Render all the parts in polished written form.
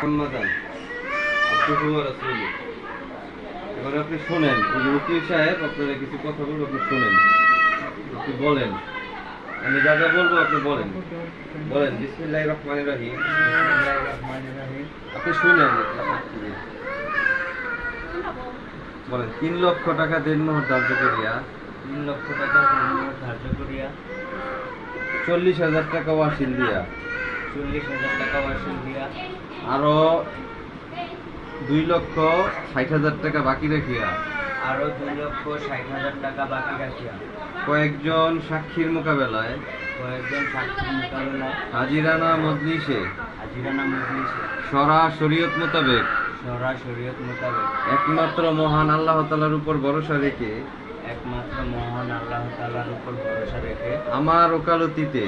রমাদান আব্দুকুমার রাসূল। এবার আপনি শোনেন, ওই যে উকিল সাহেব আপনারা কিছু কথা বলবো, আপনি শোনেন, আপনি বলেন, আমি যা যা বলবো আপনি বলেন। বলেন বিসমিল্লাহির রহমানির রহিম। বিসমিল্লাহির রহমানির রহিম। আপনি শুনেন, বলেন 3 লক্ষ টাকা দেনমোহর ধার্য করিয়া 3 লক্ষ টাকা দেনমোহর ধার্য করিয়া 40,000 টাকা ওয়াসিল দিয়া 40,000 টাকা ওয়াসিল দিয়া আরো 2,60,000 টাকা বাকি রাখিয়া আরো 2,60,000 টাকা বাকি রাখিয়া কয়েকজন সাক্ষীর মোকাবেলায় হাজিরানা মজলিসে শরীয়ত মোতাবেক একমাত্র মহান আল্লাহ তাআলার উপর ভরসা রেখে আমার ওকালতিতে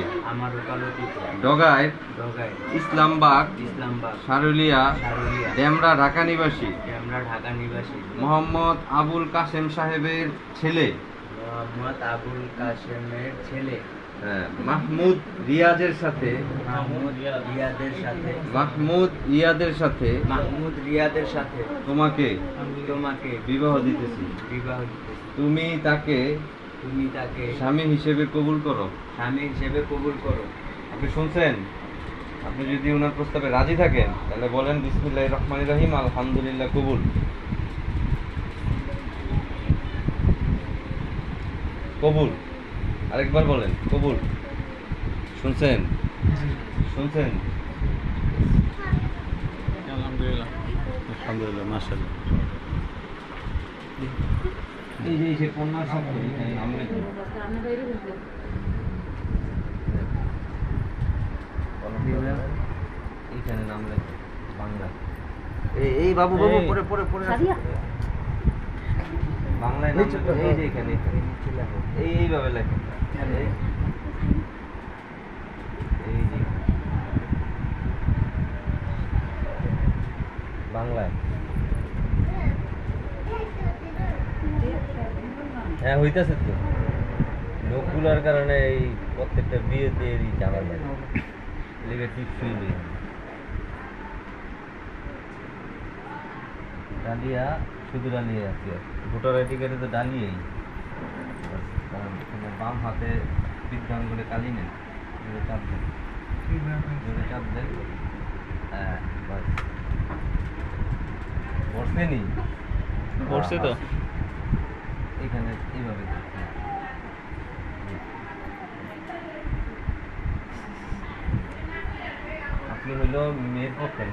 ডগায় ইসলামবাগ সারুলিয়া ডেমরা ঢাকা নিবাসী মোহাম্মদ আবুল কাসেম সাহেবের ছেলে মাহমুদ রিয়াদের সাথে তোমাকে বিবাহ দিতেছি। তুমি তাকে স্বামী হিসেবে কবুল করো। আপনি শুনছেন? আপনি যদি ওনার প্রস্তাবে রাজি থাকেন তাহলে বলেন বিসমিল্লাহির রহমানির রহিম, আলহামদুলিল্লাহ, কবুল। কবুল। আরেকবার বলেন কবুল। শুনছেন? শুনছেন? আলহামদুলিল্লাহ, মাশাআল্লাহ। এই যে সে কন্যার সাথে আমরা এইখানে নাম লেখে বাংলা। এই বাবু পরে পরে পরে বাংলায় নাম লেখো। এই যে এখানে এইভাবে লেখে। এই যে বাংলায় হ্যাঁ হইতেছে তো। লোকগুলার কারণে এই প্রত্যেকটা বিয়েতে এই ঝামেলা লেগে টিপসই নেই। ডালিয়া শুধু ডালিয়ে আছে, ভোটার আইডি কার্ডে তো ডালিয়েই, বাম হাতে বৃদ্ধাঙ্গুলে কালি নেই, চাপ দেন, চাপ দেন। হ্যাঁ বাস বসে নি, পড়ছে তো এখানে এইভাবে আপনি হইল মেয়ের পক্ষে না।